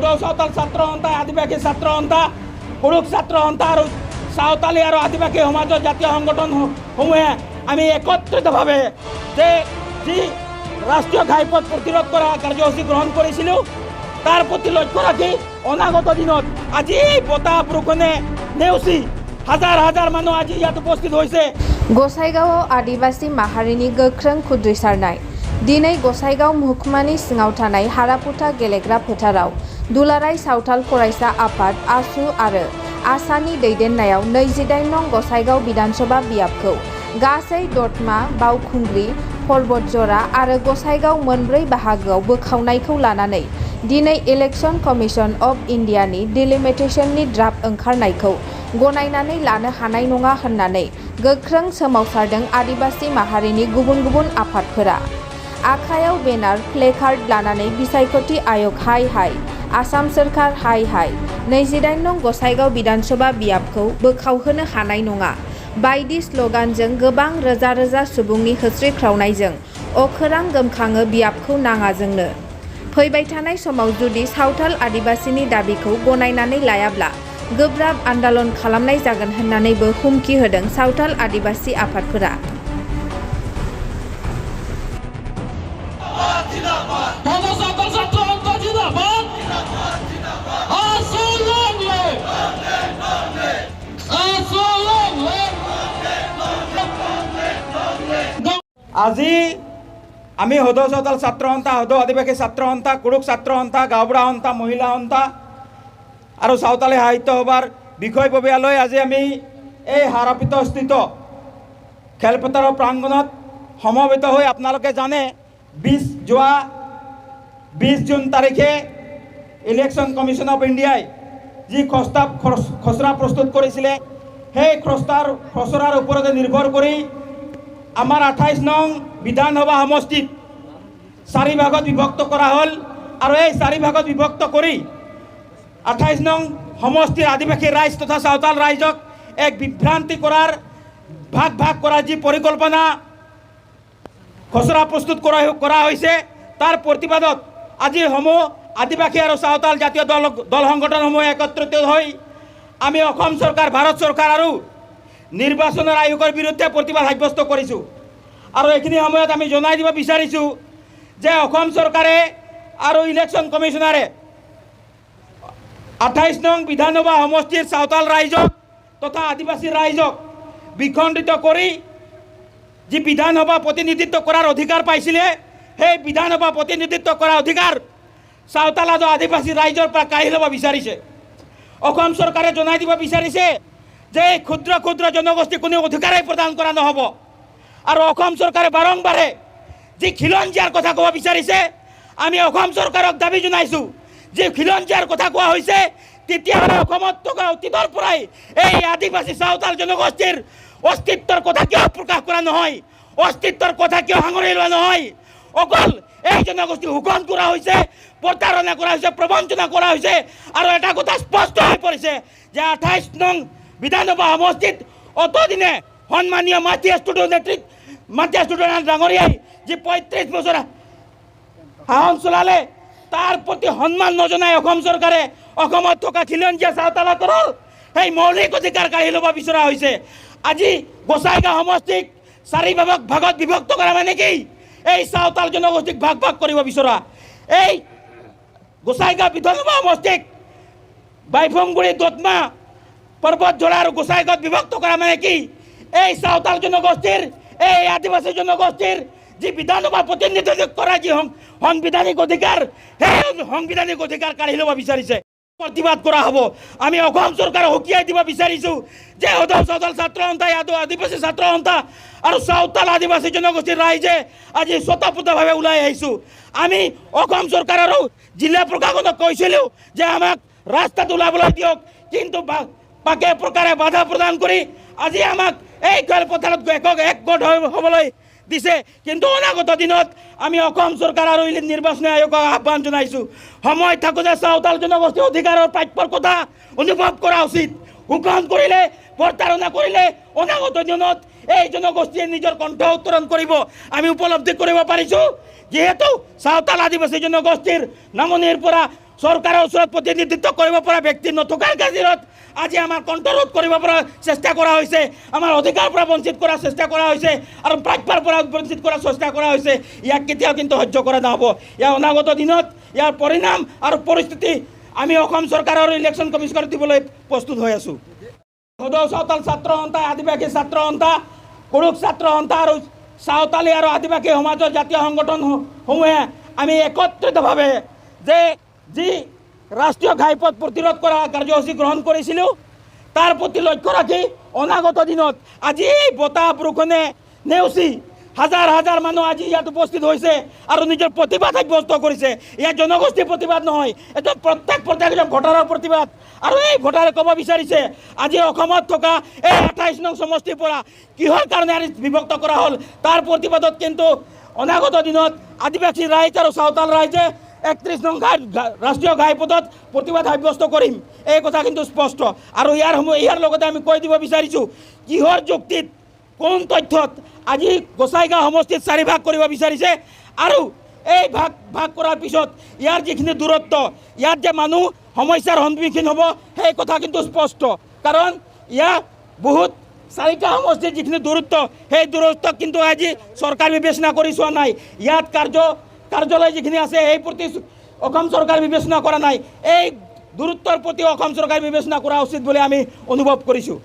হুদৌ সাঁওতাল ছাত্ৰ সন্থা আদিবাসী ছাত্ৰ সন্থা পুৰুষ ছাত্ৰ সন্থা আৰু সাঁওতালী আৰু আদিবাসী সমাজৰ জাতীয় সংগঠনসমূহে আমি একত্ৰিতভাৱে যে যি ৰাষ্ট্ৰীয় ঘাইপথ প্ৰতিৰোধ কৰা কাৰ্যসূচী গ্ৰহণ কৰিছিলোঁ তাৰ প্ৰতি লক্ষ্য ৰাখি অনাগত দিনত আজি এই বতাহ বৰষুণে নেওচি হাজাৰ হাজাৰ মানুহ আজি ইয়াত উপস্থিত হৈছে। गसाइगावआव आदिबासी माहारिनि गोख्रों खुद्रिसारनाय। दिनै गसाइगाव महकुमानि सिङाव थानाय हारापुथा गेलेग्रा फोथाराव दुलाराय सावथाल फरायसा आफाद आसु आरो आसानि दैदेननायाव 28 नं गसाइगाव विधानसभा बियाबखौ गासै दतमा, बावखुंग्रि, पर्बतजरा आरो गसाइगाव मोनब्रै बाहागोआव बोखावनायखौ लानानै दिनै इलेक्शन कमिशन अफ इन्डियानि डिलिमिटेशननि ड्राफ्ट ओंखारनायखौ गनायनानै लानो हानाय नङा होननानै गोख्रों सोमावसारदों आदिबासी माहारिनि गुबुन गुबुन आफादफोरा। आखायाव बेनार प्लेकार्ड लानानै बिसायख'थि आयोग हाय हाय, आसाम सोरखार हाय हाय, 28 नं गसाइगाव विधानसभा बियाबखौ बोखावहोनो हानाय नङा बायदि स्ल'गानजों गोबां रोजा रोजा सुबुंनि होस्रिख्रावनायजों अखोरां गोमखाङो बियाबखौ नाङा जोंनो। फैबाय थानाय समाव जुदि सावथाल आदिबासीनि दाबिखौ गनायनानै लायाब्ला गोब्राब आन्दालन खालामनाय जागोन होननानैबो हुमखि होदों सावथाल आदिबासी आफादफोरा। আজি আমি হুদৌ সাঁওতাল ছাত্ৰ সন্থা, হুদৌ আদিবাসী ছাত্ৰ সন্থা, কুৰুখ ছাত্ৰ সন্থা, গাঁওবুঢ়া সন্থা, মহিলা সন্থা আৰু সাঁওতালী সাহিত্য সভাৰ বিষয়ববীয়ালৈ আজি আমি এই হাৰাপিতস্থিত খেলপথাৰৰ প্ৰাংগণত সমবেত হৈ আপোনালোকে জানে 20 জুন তাৰিখে ইলেকশ্যন কমিশ্যন অফ ইণ্ডিয়াই যি খচৰা প্ৰস্তুত কৰিছিলে সেই খচৰাৰ ওপৰতে নিৰ্ভৰ কৰি আমাৰ 28 নং বিধানসভা সমষ্টিত 4 ভাগত বিভক্ত কৰা হ'ল আৰু এই 4 ভাগত বিভক্ত কৰি 28 নং সমষ্টিৰ আদিবাসী ৰাইজ তথা সাঁওতাল ৰাইজক এক বিভ্ৰান্তি কৰাৰ ভাগ কৰাৰ যি পৰিকল্পনা খচৰা প্ৰস্তুত কৰা হৈছে তাৰ প্ৰতিবাদত আজি সমূহ আদিবাসী আৰু সাঁওতাল জাতীয় দল সংগঠনসমূহ একত্ৰিত হৈ আমি অসম চৰকাৰ, ভাৰত চৰকাৰ আৰু নিৰ্বাচনৰ আয়োগৰ বিৰুদ্ধে প্ৰতিবাদ সাব্যস্ত কৰিছোঁ। আৰু এইখিনি সময়ত আমি জনাই দিব বিচাৰিছোঁ যে অসম চৰকাৰে আৰু ইলেকশ্যন কমিশ্যনাৰে 28 নং বিধানসভা সমষ্টিৰ সাঁওতাল ৰাইজক তথা আদিবাসী ৰাইজক বিখণ্ডিত কৰি যি বিধানসভা প্ৰতিনিধিত্ব কৰাৰ অধিকাৰ পাইছিলে সেই বিধানসভা প্ৰতিনিধিত্ব কৰাৰ অধিকাৰ সাঁওতাল আৰু আদিবাসী ৰাইজৰ পৰা কাঢ়ি ল'ব বিচাৰিছে। অসম চৰকাৰে জনাই দিব বিচাৰিছে যে এই ক্ষুদ্ৰ ক্ষুদ্ৰ জনগোষ্ঠী কোনো অধিকাৰেই প্ৰদান কৰা নহ'ব। আৰু অসম চৰকাৰে বাৰম্বাৰে যি খিলঞ্জীয়াৰ কথা ক'ব বিচাৰিছে আমি অসম চৰকাৰক দাবী জনাইছোঁ যে খিলঞ্জীয়াৰ কথা কোৱা হৈছে তেতিয়াহ'লে অসমত থকা অতীতৰ পৰাই এই আদিবাসী সাঁওতাল জনগোষ্ঠীৰ অস্তিত্বৰ কথা কিয় প্ৰকাশ কৰা নহয়, অস্তিত্বৰ কথা কিয় সাঙুৰি লোৱা নহয়। অকল এই জনগোষ্ঠী শোষণ কৰা হৈছে, প্ৰতাৰণা কৰা হৈছে, প্ৰবঞ্চনা কৰা হৈছে। আৰু এটা কথা স্পষ্ট হৈ পৰিছে যে 28 নং বিধানসভা সমষ্টিত অতদিনে সন্মানীয় মাতিয়া ষ্টুডেণ্ট ডাঙৰীয়াই যি 35 বছৰ শাসন চলালে তাৰ প্ৰতি সন্মান নজনাই অসম চৰকাৰে অসমত থকা খিলঞ্জীয়া সাঁওতালসকলৰ সেই মৌলিক অধিকাৰ কাঢ়ি ল'ব বিচৰা হৈছে। আজি গোসাইগাঁও সমষ্টিক 4 ভাগত বিভক্ত কৰা মানে কি? এই সাঁওতাল জনগোষ্ঠীক ভাগ কৰিব বিচৰা। এই গোসাইগাঁও বিধানসভা সমষ্টিক বাইফংগুৰি, দতমা, पर्वतजरा और गोसाईगाँव विभक्त करा माने कि सावताल जनगोष्ठीर आदिवासी जनगोष्ठीर जी विधानसभा प्रतिनिधित्व करा जी संविधानिक अधिकार संविधानिक अधिकार काढ़ी लब विचारिছে प्रतिबाद करा हबो। आमी अखम सरकार हुकियाई दिबा विचारिछु जे हदौ सावताल छात्र सन्था आदिवासी छात्र सन्था और सावताल आदिवासी जनगोष्ठीर राइजे आज स्वतःपूर्तभावे उलाई आइछु। आमी अखम सरकार और जिला प्रशासनक কৈছিলো जे आमाक रास्तात उलाবলৈ दियक, किन्तु पाके प्रकारे बाधा प्रदान करी आज आमाक এই খেলপথাৰত একগোট হ'বলৈ দিছে। কিন্তু অনাগত দিনত আমি অসম চৰকাৰ আৰু নিৰ্বাচনী আয়োগক আহ্বান জনাইছোঁ, সময় থাকোঁতে সাঁওতাল জনগোষ্ঠীৰ অধিকাৰৰ প্ৰাপ্যৰ কথা অনুভৱ কৰা উচিত। শোষণ কৰিলে, প্ৰতাৰণা কৰিলে অনাগত দিনত এই জনগোষ্ঠীয়ে নিজৰ কণ্ঠ উত্তোলন কৰিব আমি উপলব্ধি কৰিব পাৰিছোঁ। যেহেতু সাঁওতাল আদিবাসী জনগোষ্ঠীৰ নামনিৰ পৰা চৰকাৰৰ ওচৰত প্ৰতিনিধিত্ব কৰিব পৰা ব্যক্তি নথকাৰ খাতিৰত আজি আমাৰ কণ্ঠৰোধ কৰিব পৰা চেষ্টা কৰা হৈছে, আমাৰ অধিকাৰৰ পৰা বঞ্চিত কৰাৰ চেষ্টা কৰা হৈছে আৰু প্ৰাপ্যৰ পৰা বঞ্চিত কৰাৰ চেষ্টা কৰা হৈছে। ইয়াক কেতিয়াও কিন্তু সহ্য কৰা নহ'ব। ইয়াৰ অনাগত দিনত ইয়াৰ পৰিণাম আৰু পৰিস্থিতি আমি অসম চৰকাৰৰ ইলেকশ্যন কমিশ্যনত দিবলৈ প্ৰস্তুত হৈ আছোঁ। সদৌ চাওতাল ছাত্ৰ সন্থা, আদিবাসী ছাত্ৰ সন্থা, কুৰুক ছাত্ৰ সন্থা আৰু চাওতালী আৰু আদিবাসী সমাজৰ জাতীয় সংগঠনসমূহে আমি একত্ৰিতভাৱে যে যি ৰাষ্ট্ৰীয় ঘাইপথ প্ৰতিৰোধ কৰা কাৰ্যসূচী গ্ৰহণ কৰিছিলোঁ তাৰ প্ৰতি লক্ষ্য ৰাখি অনাগত দিনত আজি এই বতাহ বৰষুণে নেওচি হাজাৰ হাজাৰ মানুহ আজি ইয়াত উপস্থিত হৈছে আৰু নিজৰ প্ৰতিবাদ সাব্যস্ত কৰিছে। ইয়াত জনগোষ্ঠীৰ প্ৰতিবাদ নহয়, এইটো প্ৰত্যেকজন ভোটাৰৰ প্ৰতিবাদ। আৰু এই ভোটাৰে ক'ব বিচাৰিছে আজি অসমত থকা এই 28 নং সমষ্টিৰ পৰা কিহৰ কাৰণে আজি বিভক্ত কৰা হ'ল তাৰ প্ৰতিবাদত কিন্তু অনাগত দিনত আদিবাসী ৰাইজ আৰু চাওতাল ৰাইজে 31 নং ৰাষ্ট্ৰীয় ঘাইপথত প্ৰতিবাদ সাব্যস্ত কৰিম, এই কথা কিন্তু স্পষ্ট। আৰু ইয়াৰ লগতে আমি কৈ দিব বিচাৰিছোঁ কিহৰ যুক্তিত কোন তথ্যত আজি গোসাইগাঁও সমষ্টিত 4 ভাগ কৰিব বিচাৰিছে আৰু এই ভাগ কৰাৰ পিছত ইয়াৰ যিখিনি দূৰত্ব, ইয়াত যে মানুহ সমস্যাৰ সন্মুখীন হ'ব সেই কথা কিন্তু স্পষ্ট। কাৰণ ইয়াৰ বহুত 4টা সমষ্টিৰ যিখিনি দূৰত্ব সেই দূৰত্বক কিন্তু আজি চৰকাৰ বিবেচনা কৰি চোৱা নাই। ইয়াত কাৰ্যালয় যিখিনি আছে সেই প্ৰতি অসম চৰকাৰ বিবেচনা কৰা নাই। এই দূৰত্বৰ প্ৰতি অসম চৰকাৰ বিবেচনা কৰা উচিত বুলি আমি অনুভৱ কৰিছোঁ।